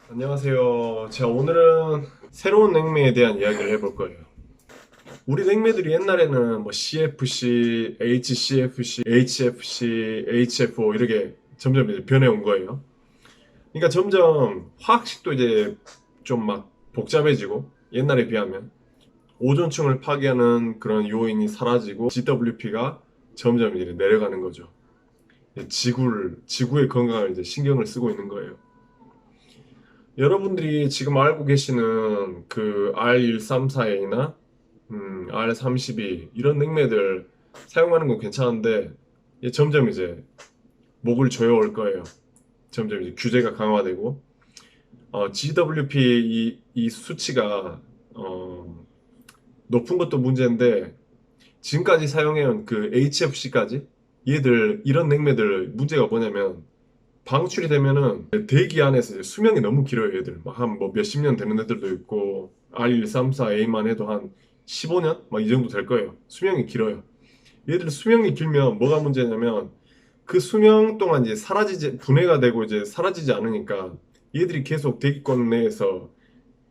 안녕하세요. 제가 오늘은 새로운 냉매에 대한 이야기를 해볼 거예요. 우리 냉매들이 옛날에는 뭐 CFC, HCFC, HFC, HFO 이렇게 점점 이제 변해온 거예요. 그러니까 점점 화학식도 이제 좀 막 복잡해지고 옛날에 비하면 오존층을 파괴하는 그런 요인이 사라지고 GWP가 점점 이제 내려가는 거죠. 지구의 건강을 이제 신경을 쓰고 있는 거예요. 여러분들이 지금 알고 계시는 그 R134A나 R32 이런 냉매들 사용하는 건 괜찮은데 점점 이제 목을 조여올 거예요. 점점 이제 규제가 강화되고 GWP 이 수치가 높은 것도 문제인데 지금까지 사용해온 그 HFC까지 얘들 이런 냉매들 문제가 뭐냐면 방출이 되면은 대기 안에서 이제 수명이 너무 길어요, 얘들. 한 뭐 몇십 년 되는 애들도 있고, R134A만 해도 한 15년? 막 이 정도 될 거예요. 수명이 길어요. 얘들 수명이 길면 뭐가 문제냐면 그 수명 동안 이제 분해가 되고 이제 사라지지 않으니까 얘들이 계속 대기권 내에서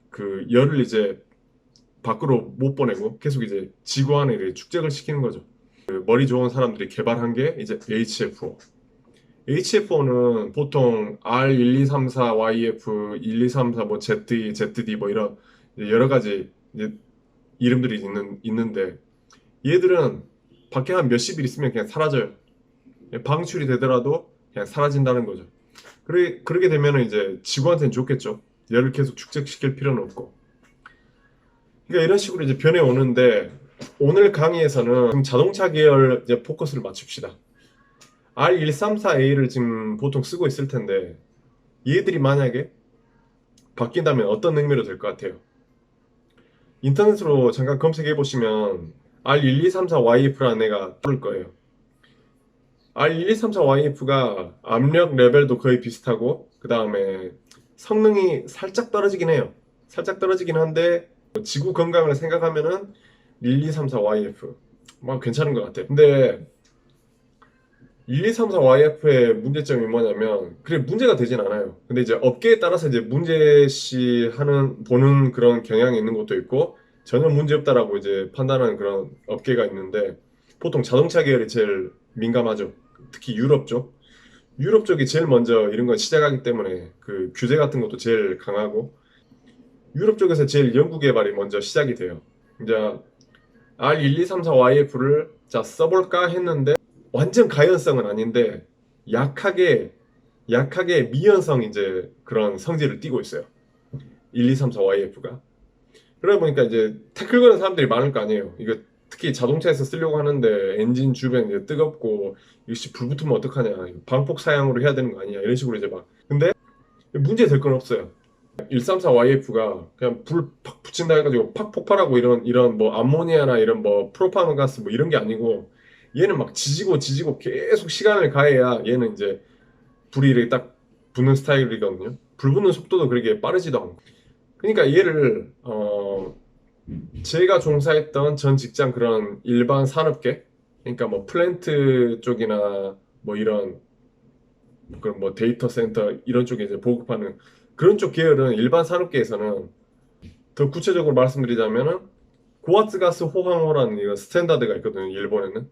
그 열을 이제 밖으로 못 보내고 계속 이제 지구 안에 이렇게 축적을 시키는 거죠. 그 머리 좋은 사람들이 개발한 게 이제 HFO. HF4는 보통 R1234YF, 1234 뭐 ZE, ZD 뭐 이런 여러 가지 이제 이름들이 있는데 얘들은 밖에 한 몇십 일 있으면 그냥 사라져요. 방출이 되더라도 그냥 사라진다는 거죠. 그러게 되면은 이제 지구한테는 좋겠죠. 열을 계속 축적시킬 필요는 없고. 그러니까 이런 식으로 이제 변해 오는데 오늘 강의에서는 지금 자동차 계열 이제 포커스를 맞춥시다. R134A를 지금 보통 쓰고 있을 텐데 얘들이 만약에 바뀐다면 어떤 냉매로 될 것 같아요? 인터넷으로 잠깐 검색해 보시면 R1234YF라는 애가 떠올 거예요. R1234YF가 압력 레벨도 거의 비슷하고 그 다음에 성능이 살짝 떨어지긴 해요. 살짝 떨어지긴 한데 지구 건강을 생각하면은 1234YF 막 괜찮은 것 같아요. 근데 1234YF의 문제점이 뭐냐면 그게 문제가 되진 않아요. 근데 이제 업계에 따라서 이제 문제시 보는 그런 경향이 있는 것도 있고 전혀 문제 없다라고 이제 판단하는 그런 업계가 있는데 보통 자동차 계열이 제일 민감하죠. 특히 유럽 쪽. 유럽 쪽이 제일 먼저 이런 걸 시작하기 때문에 그 규제 같은 것도 제일 강하고 유럽 쪽에서 제일 연구 개발이 먼저 시작이 돼요. 이제 R1234YF를 자 써볼까 했는데 완전 가연성은 아닌데 약하게 미연성 이제 그런 성질을 띠고 있어요. 1234YF가. 그러다 보니까 이제 태클 거는 사람들이 많을 거 아니에요. 이거 특히 자동차에서 쓰려고 하는데 엔진 주변 이제 뜨겁고 이것이 불 붙으면 어떡하냐. 방폭 사양으로 해야 되는 거 아니냐. 이런 식으로 이제 막. 근데 문제 될 건 없어요. 134YF가 그냥 불 팍 붙인다 해가지고 팍 폭발하고 이런 뭐 암모니아나 이런 뭐 프로파노 가스 뭐 이런 게 아니고 얘는 막 지지고 계속 시간을 가해야 얘는 이제 불이 이렇게 딱 붙는 스타일이거든요. 불 붙는 속도도 그렇게 빠르지도 않고. 그러니까 얘를 제가 종사했던 전 직장 그런 일반 산업계 그러니까 뭐 플랜트 쪽이나 뭐 이런 그런 뭐 데이터 센터 이런 쪽에 이제 보급하는 그런 쪽 계열은 일반 산업계에서는 더 구체적으로 말씀드리자면은 고압스 가스 호황호라는 이런 스탠다드가 있거든요. 일본에는.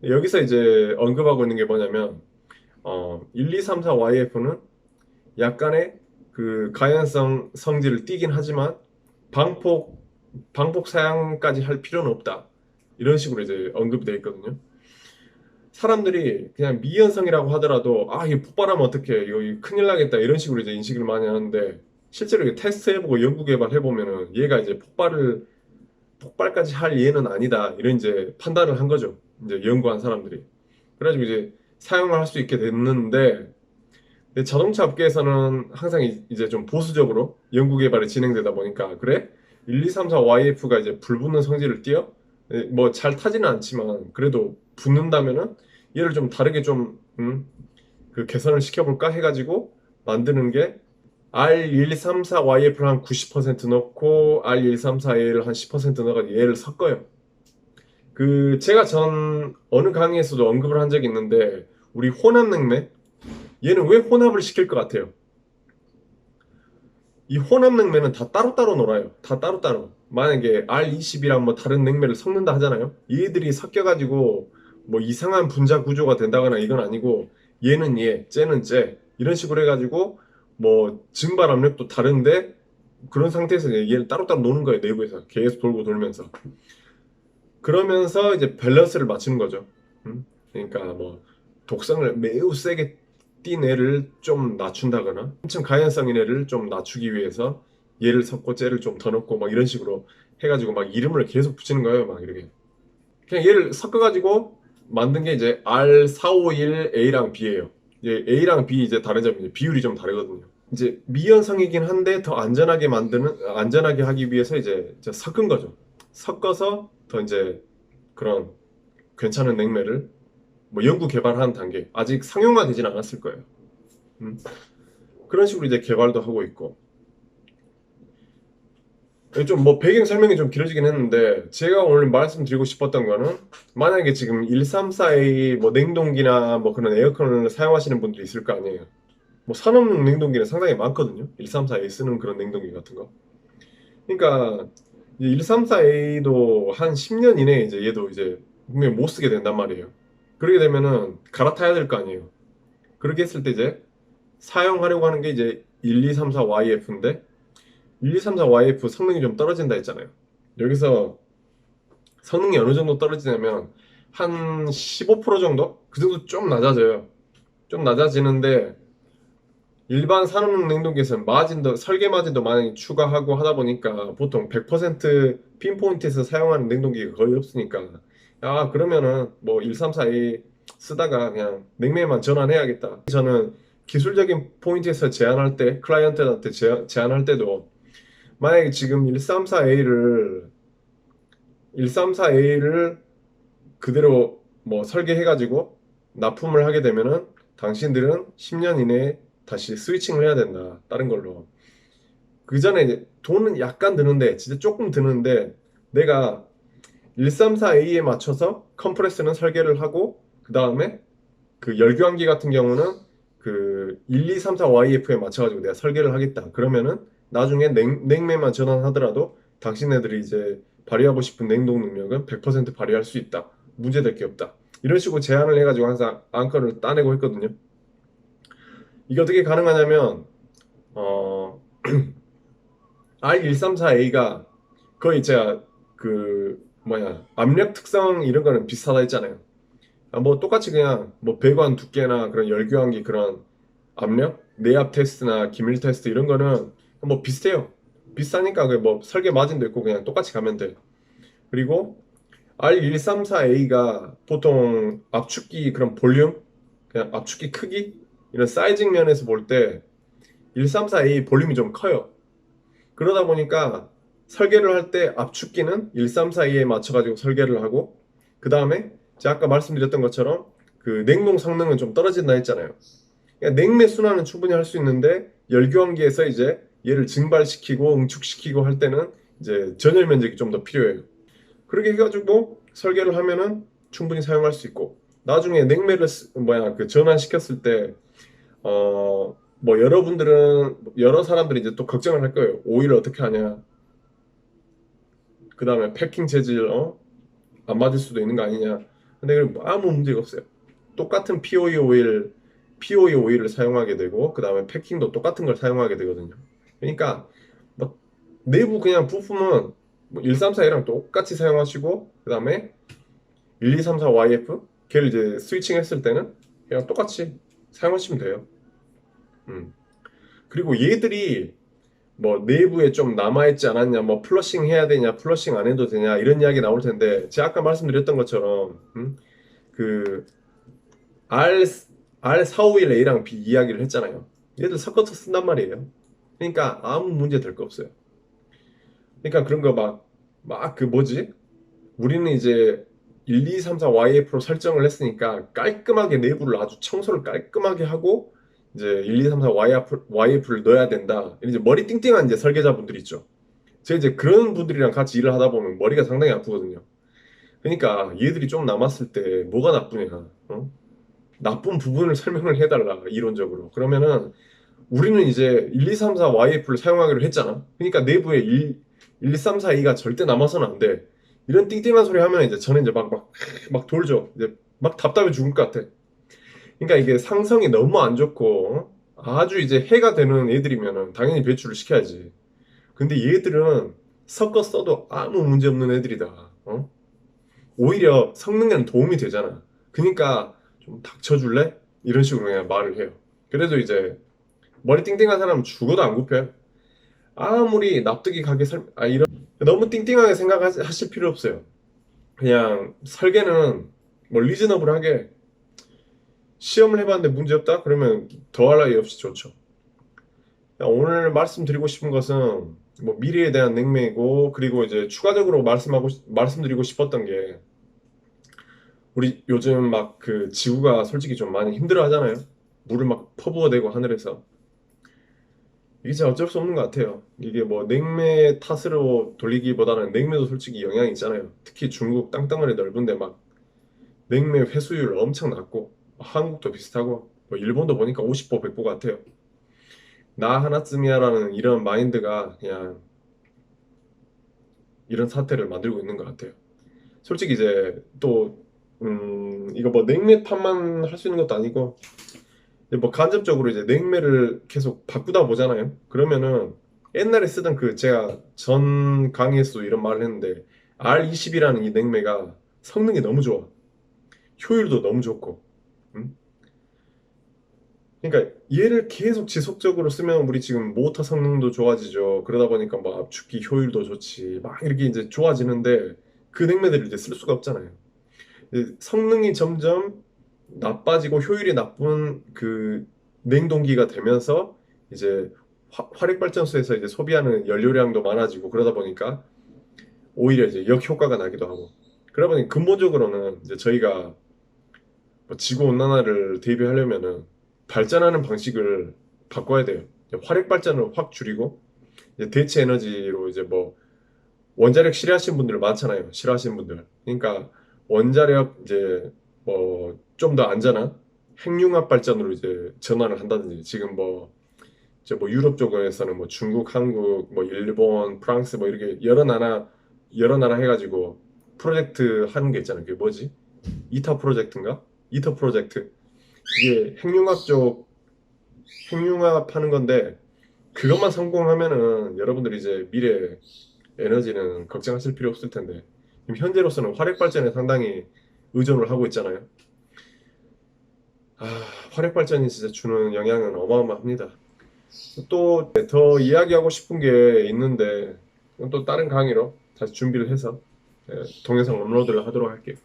여기서 이제 언급하고 있는 게 뭐냐면 1234YF는 약간의 그 가연성 성질을 띠긴 하지만 방폭 사양까지 할 필요는 없다. 이런 식으로 이제 언급이 되어 있거든요. 사람들이 그냥 미연성이라고 하더라도 이거 폭발하면 어떡해 이거 큰일 나겠다 이런 식으로 이제 인식을 많이 하는데 실제로 이게 테스트 해보고 연구 개발해 보면은 얘가 이제 폭발까지 할 얘는 아니다 이런 이제 판단을 한 거죠. 이제 연구한 사람들이. 그래가지고 이제 사용을 할 수 있게 됐는데 근데 자동차 업계에서는 항상 이제 좀 보수적으로 연구 개발이 진행되다 보니까 그래? 1234YF가 이제 불 붙는 성질을 띄어? 뭐 잘 타지는 않지만 그래도 붙는다면은 얘를 좀 다르게 그 개선을 시켜볼까 해가지고 만드는 게 R1234YF를 한 90% 넣고 R1234A를 한 10% 넣어가지고 얘를 섞어요. 그 제가 전 어느 강의에서도 언급을 한 적이 있는데 우리 혼합 냉매 얘는 왜 혼합을 시킬 것 같아요? 이 혼합 냉매는 다 따로따로 놀아요. 다 따로따로. 만약에 R20이랑 뭐 다른 냉매를 섞는다 하잖아요. 얘들이 섞여가지고 뭐 이상한 분자 구조가 된다거나 이건 아니고 얘는 얘, 쟤는 쟤 이런 식으로 해가지고 뭐 증발 압력도 다른데 그런 상태에서 얘를 따로따로 노는 거예요. 내부에서 계속 돌고 돌면서. 그러면서 이제 밸런스를 맞추는 거죠. 그러니까 뭐 독성을 매우 세게 띈 애를 좀 낮춘다거나 엄청 가연성인 애를 좀 낮추기 위해서 얘를 섞고 쟤를 좀 더 넣고 막 이런 식으로 해가지고 막 이름을 계속 붙이는 거예요. 막 이렇게 그냥 얘를 섞어가지고 만든 게 이제 R451A랑 B예요. A랑 B 이제 다른 점이 비율이 좀 다르거든요. 이제 미연성이긴 한데 더 안전하게 안전하게 하기 위해서 이제 섞은 거죠. 섞어서 더 이제 그런 괜찮은 냉매를 뭐 연구 개발하는 단계 아직 상용화 되진 않았을 거예요. 그런 식으로 이제 개발도 하고 있고 좀 뭐 배경 설명이 좀 길어지긴 했는데 제가 오늘 말씀드리고 싶었던 거는 만약에 지금 134A 뭐 냉동기나 뭐 그런 에어컨을 사용하시는 분들이 있을 거 아니에요. 뭐 산업용 냉동기는 상당히 많거든요. 134A 쓰는 그런 냉동기 같은 거. 그러니까 134A도 한 10년 이내에 이제 얘도 이제 분명히 못 쓰게 된단 말이에요. 그렇게 되면은 갈아타야 될 거 아니에요. 그렇게 했을 때 이제 사용하려고 하는 게 이제 1234YF인데 1234YF 성능이 좀 떨어진다 했잖아요. 여기서 성능이 어느 정도 떨어지냐면 한 15% 정도? 그 정도 좀 낮아져요. 좀 낮아지는데 일반 산업용 냉동기에서는 마진도 설계 마진도 많이 추가하고 하다 보니까 보통 100% 핀포인트에서 사용하는 냉동기가 거의 없으니까 아 그러면은 뭐 134A 쓰다가 그냥 냉매만 전환해야겠다. 저는 기술적인 포인트에서 제안할 때 클라이언트한테 제안할 때도 만약에 지금 134A를 그대로 뭐 설계해가지고 납품을 하게 되면은 당신들은 10년 이내에 다시 스위칭을 해야 된다. 다른 걸로. 그 전에 돈은 약간 드는데, 진짜 조금 드는데, 내가 134A에 맞춰서 컴프레스는 설계를 하고, 그 다음에 그 열교환기 같은 경우는 그 1234YF에 맞춰가지고 내가 설계를 하겠다. 그러면은 나중에 냉매만 전환하더라도 당신네들이 이제 발휘하고 싶은 냉동 능력은 100% 발휘할 수 있다. 문제될 게 없다. 이런 식으로 제안을 해가지고 항상 안건을 따내고 했거든요. 이게 어떻게 가능하냐면 R134A가 거의 제가 그 뭐냐 압력 특성 이런 거는 비슷하다 했잖아요. 뭐 똑같이 그냥 뭐 배관 두께나 그런 열교환기 그런 압력, 내압 테스트나 기밀 테스트 이런 거는 뭐 비슷해요. 비슷하니까 그뭐 설계 마진도 있고 그냥 똑같이 가면 돼. 그리고 R134A가 보통 압축기 그런 볼륨, 그냥 압축기 크기 이런 사이징 면에서 볼 때 134A 볼륨이 좀 커요. 그러다 보니까 설계를 할 때 압축기는 134A에 맞춰가지고 설계를 하고 그 다음에 제가 아까 말씀드렸던 것처럼 그 냉동 성능은 좀 떨어진다 했잖아요. 그러니까 냉매 순환은 충분히 할 수 있는데 열교환기에서 이제 얘를 증발시키고 응축시키고 할 때는 이제 전열 면적이 좀 더 필요해요. 그렇게 해가지고 설계를 하면은 충분히 사용할 수 있고 나중에 냉매를 그 전환시켰을 때 뭐 여러분들은 여러 사람들이 이제 또 걱정을 할 거예요. 오일을 어떻게 하냐. 그 다음에 패킹 재질 안 맞을 수도 있는 거 아니냐. 근데 아무 문제가 없어요. 똑같은 POE 오일을 사용하게 되고 그 다음에 패킹도 똑같은 걸 사용하게 되거든요. 그러니까 뭐 내부 그냥 부품은 뭐 134A랑 똑같이 사용하시고 그 다음에 1234YF 걔를 이제 스위칭 했을 때는 그냥 똑같이 사용하시면 돼요. 그리고 얘들이 뭐 내부에 좀 남아있지 않았냐, 뭐 플러싱 해야 되냐, 플러싱 안 해도 되냐 이런 이야기 나올 텐데 제가 아까 말씀드렸던 것처럼 그 R R451A랑 B 이야기를 했잖아요. 얘들 섞어서 쓴단 말이에요. 그러니까 아무 문제 될 거 없어요. 그러니까 그런 거 막 그 뭐지? 우리는 이제 1, 2, 3, 4 YF로 설정을 했으니까 깔끔하게 내부를 아주 청소를 깔끔하게 하고 이제 1, 2, 3, 4 YF를 넣어야 된다. 이제 머리 띵띵한 이제 설계자분들 있죠. 제가 이제 그런 분들이랑 같이 일을 하다 보면 머리가 상당히 아프거든요. 그러니까 얘들이 좀 남았을 때 뭐가 나쁘냐? 나쁜 부분을 설명을 해달라 이론적으로. 그러면은 우리는 이제 1, 2, 3, 4 YF를 사용하기로 했잖아. 그러니까 내부에 1, 2, 3, 4, 2가 절대 남아서는 안 돼. 이런 띵띵한 소리 하면 이제 저는 이제 막 돌죠. 이제 막 답답해 죽을 것 같아. 그러니까 이게 상성이 너무 안 좋고 아주 이제 해가 되는 애들이면은 당연히 배출을 시켜야지. 근데 얘들은 섞어 써도 아무 문제 없는 애들이다. 어? 오히려 성능에는 도움이 되잖아. 그러니까 좀 닥쳐줄래? 이런 식으로 그냥 말을 해요. 그래도 이제 머리 띵띵한 사람은 죽어도 안 굽혀요. 아무리 납득이 가게 이런 너무 띵띵하게 생각하실 필요 없어요. 그냥 설계는 뭐 리즈너블하게 시험을 해봤는데 문제 없다? 그러면 더할 나위 없이 좋죠. 오늘 말씀드리고 싶은 것은 뭐 미래에 대한 냉매이고 그리고 이제 추가적으로 말씀드리고 싶었던 게 우리 요즘 막 그 지구가 솔직히 좀 많이 힘들어 하잖아요. 물을 막 퍼부어대고 하늘에서 이게 진짜 어쩔 수 없는 것 같아요. 이게 뭐 냉매 탓으로 돌리기보다는 냉매도 솔직히 영향이 있잖아요. 특히 중국 땅덩어리 넓은데 막 냉매 회수율 엄청 낮고 한국도 비슷하고 뭐 일본도 보니까 50보 100보 같아요. 나 하나쯤이야라는 이런 마인드가 그냥 이런 사태를 만들고 있는 것 같아요. 솔직히 이제 또 이거 뭐 냉매 탓만 할 수 있는 것도 아니고 이제 뭐 간접적으로 이제 냉매를 계속 바꾸다 보잖아요. 그러면은 옛날에 쓰던 그 제가 전 강의에서도 이런 말을 했는데 R20이라는 이 냉매가 성능이 너무 좋아. 효율도 너무 좋고. 음? 그러니까 얘를 계속 지속적으로 쓰면 우리 지금 모터 성능도 좋아지죠. 그러다 보니까 뭐 압축기 효율도 좋지. 막 이렇게 이제 좋아지는데 그 냉매들을 이제 쓸 수가 없잖아요. 성능이 점점 나빠지고 효율이 나쁜 그 냉동기가 되면서 이제 화력발전소에서 이제 소비하는 연료량도 많아지고 그러다 보니까 오히려 이제 역효과가 나기도 하고 그러다 보니 근본적으로는 이제 저희가 뭐 지구 온난화를 대비하려면은 발전하는 방식을 바꿔야 돼요. 화력 발전을 확 줄이고 이제 대체 에너지로 이제 뭐 원자력 싫어하시는 분들 많잖아요. 싫어하시는 분들. 그러니까 원자력 이제 뭐 좀 더 안전한 핵융합 발전으로 이제 전환을 한다든지 지금 뭐 이제 뭐 유럽 쪽에서는 뭐 중국, 한국, 뭐 일본, 프랑스 뭐 이렇게 여러 나라 해가지고 프로젝트 하는 게 있잖아요. 그게 뭐지? 이터 프로젝트인가? 이터 프로젝트. 이게 핵융합 하는 건데 그것만 성공하면은 여러분들이 이제 미래 에너지는 걱정하실 필요 없을 텐데 지금 현재로서는 화력 발전에 상당히 의존을 하고 있잖아요. 아, 화력 발전이 진짜 주는 영향은 어마어마합니다. 또 더 이야기하고 싶은 게 있는데 또 다른 강의로 다시 준비를 해서 동영상 업로드를 하도록 할게요.